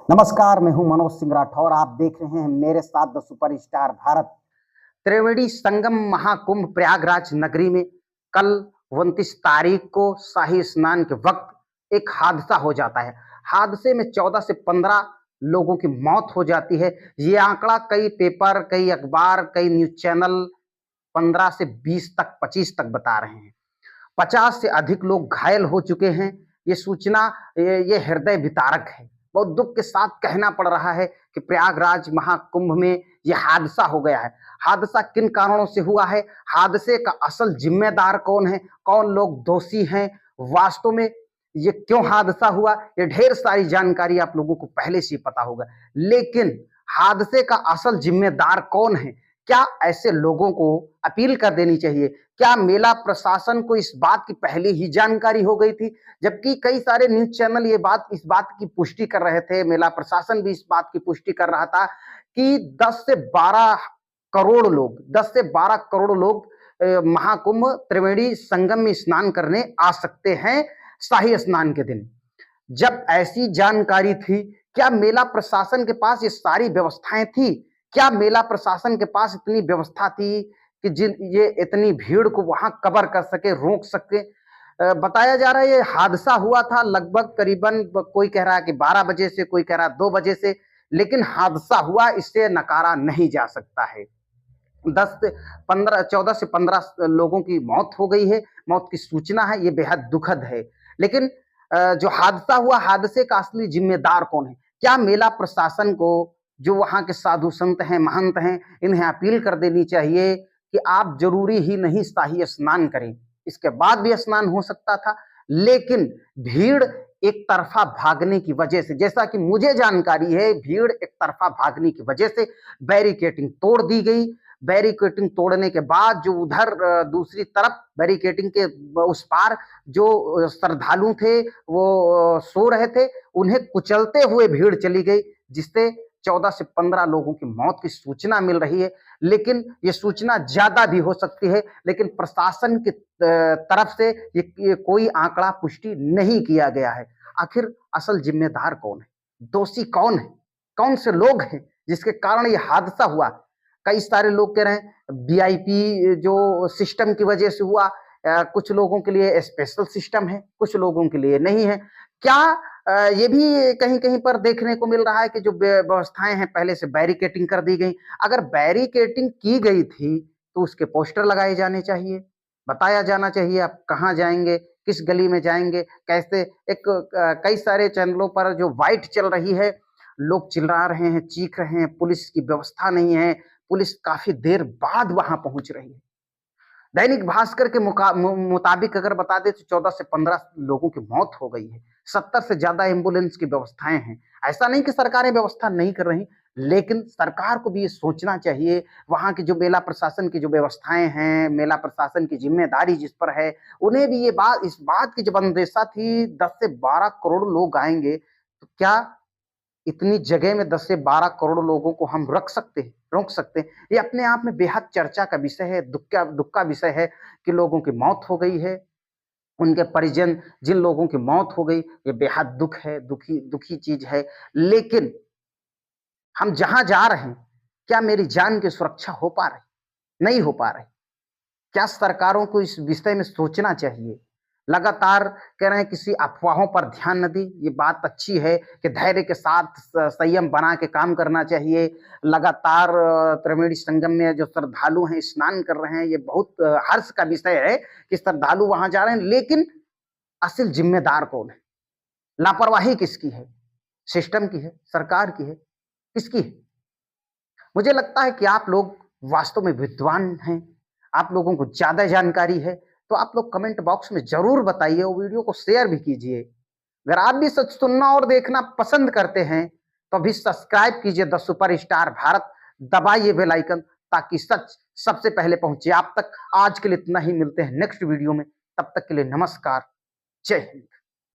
नमस्कार, मैं हूं मनोज सिंह राठौर। आप देख रहे हैं मेरे साथ द सुपरस्टार भारत। त्रिवेणी संगम महाकुंभ प्रयागराज नगरी में कल 29 तारीख को शाही स्नान के वक्त एक हादसा हो जाता है। हादसे में 14 से 15 लोगों की मौत हो जाती है। ये आंकड़ा कई पेपर, कई अखबार, कई न्यूज चैनल 15 से 20 तक, 25 तक बता रहे हैं। 50 से अधिक लोग घायल हो चुके हैं। ये सूचना ये हृदय विदारक है। बहुत दुख के साथ कहना पड़ रहा है कि प्रयागराज महाकुंभ में ये हादसा हो गया है। हादसा किन कारणों से हुआ है? हादसे का असल जिम्मेदार कौन है? कौन लोग दोषी हैं? वास्तव में ये क्यों हादसा हुआ? ये ढेर सारी जानकारी आप लोगों को पहले से ही पता होगा। लेकिन हादसे का असल जिम्मेदार कौन है? क्या ऐसे लोगों को अपील कर देनी चाहिए? क्या मेला प्रशासन को इस बात की पहले ही जानकारी हो गई थी? जबकि कई सारे न्यूज़ चैनल इस बात की पुष्टि कर रहे थे, मेला प्रशासन भी इस बात की पुष्टि कर रहा था कि 10 से 12 करोड़ लोग 10 से 12 करोड़ लोग महाकुंभ त्रिवेणी संगम में स्नान करने आ सकते हैं शाही स्नान के दिन। जब ऐसी जानकारी थी, क्या मेला प्रशासन के पास ये सारी व्यवस्थाएं थी? क्या मेला प्रशासन के पास इतनी व्यवस्था थी कि जिन ये इतनी भीड़ को वहां कवर कर सके, रोक सके? बताया जा रहा है ये हादसा हुआ था लगभग करीबन कोई कह रहा है कि 12 बजे से, कोई कह रहा है 2 बजे से, लेकिन हादसा हुआ इससे नकारा नहीं जा सकता है। 10 से 15 14 से 15 लोगों की मौत हो गई है। मौत की सूचना है, ये बेहद दुखद है। लेकिन जो हादसा हुआ, हादसे का असली जिम्मेदार कौन है? क्या मेला प्रशासन को, जो वहाँ के साधु संत हैं, महंत हैं, इन्हें अपील कर देनी चाहिए कि आप ज़रूरी ही नहीं शाही स्नान करें। इसके बाद भी स्नान हो सकता था, लेकिन भीड़ एक तरफ़ा भागने की वजह से, जैसा कि मुझे जानकारी है, भीड़ एक तरफ़ा भागने की वजह से बैरिकेडिंग तोड़ दी गई। बैरिकेडिंग तोड़ने के बाद जो उधर दूसरी तरफ बैरिकेडिंग के उस पार जो श्रद्धालु थे वो सो रहे थे, उन्हें कुचलते हुए भीड़ चली गई, जिससे 14 से 15 लोगों की मौत की सूचना मिल रही है। लेकिन ये सूचना ज्यादा भी हो सकती है, लेकिन प्रशासन की तरफ से ये कोई आंकड़ा पुष्टि नहीं किया गया है। आखिर असल जिम्मेदार कौन है? दोषी कौन है? कौन से लोग हैं जिसके कारण ये हादसा हुआ? कई सारे लोग कह रहे हैं वीआईपी जो सिस्टम की वजह से हुआ। कुछ लोगों के लिए स्पेशल सिस्टम है, कुछ लोगों के लिए नहीं है। क्या ये भी कहीं-कहीं पर देखने को मिल रहा है कि जो व्यवस्थाएं हैं पहले से बैरिकेडिंग कर दी गई। अगर बैरिकेडिंग की गई थी तो उसके पोस्टर लगाए जाने चाहिए, बताया जाना चाहिए आप कहाँ जाएंगे, किस गली में जाएंगे, कैसे। कई सारे चैनलों पर जो वाइट चल रही है, लोग चिल्ला रहे हैं, चीख रहे हैं, पुलिस की व्यवस्था नहीं है, पुलिस काफी देर बाद वहां पहुंच रही है। दैनिक भास्कर के मुताबिक अगर बता दें तो 14 से 15 लोगों की मौत हो गई है। 70 से ज्यादा एम्बुलेंस की व्यवस्थाएं हैं। ऐसा नहीं कि सरकारें व्यवस्था नहीं कर रही, लेकिन सरकार को भी ये सोचना चाहिए, वहां की जो मेला प्रशासन की जो व्यवस्थाएं हैं, मेला प्रशासन की जिम्मेदारी जिस पर है, उन्हें भी इस बात की जब अंदेशा थी 10 से 12 करोड़ लोग आएंगे, तो क्या इतनी जगह में 10 से 12 करोड़ लोगों को हम रख सकते हैं, रोक सकते हैं? ये अपने आप में बेहद चर्चा का विषय है, दुःख का विषय है कि लोगों की मौत हो गई है। उनके परिजन, जिन लोगों की मौत हो गई, ये बेहद दुःख है, दुखी दुखी चीज़ है। लेकिन हम जहाँ जा रहे हैं, क्या मेरी जान की सुरक्षा हो पा रही? नहीं हो पा रही। क्या सरकारों को इस विषय में सोचना चाहिए? लगातार कह रहे हैं किसी अफ़वाहों पर ध्यान न दें, ये बात अच्छी है कि धैर्य के साथ संयम बना के काम करना चाहिए। लगातार त्रिवेणी संगम में जो श्रद्धालु हैं, स्नान कर रहे हैं, ये बहुत हर्ष का विषय है कि श्रद्धालु वहाँ जा रहे हैं, लेकिन असल ज़िम्मेदार कौन है? लापरवाही किसकी है? सिस्टम की है? सरकार की है? किसकी है? मुझे लगता है कि आप लोग वास्तव में विद्वान हैं, आप लोगों को ज़्यादा जानकारी है, तो आप लोग कमेंट बॉक्स में ज़रूर बताइए और वीडियो को शेयर भी कीजिए। अगर आप भी सच सुनना और देखना पसंद करते हैं, तो अभी सब्सक्राइब कीजिए द सुपरस्टार भारत, दबाइए बेल आइकन ताकि सच सबसे पहले पहुंचे आप तक। आज के लिए इतना ही, मिलते हैं नेक्स्ट वीडियो में, तब तक के लिए नमस्कार, जय हिंद।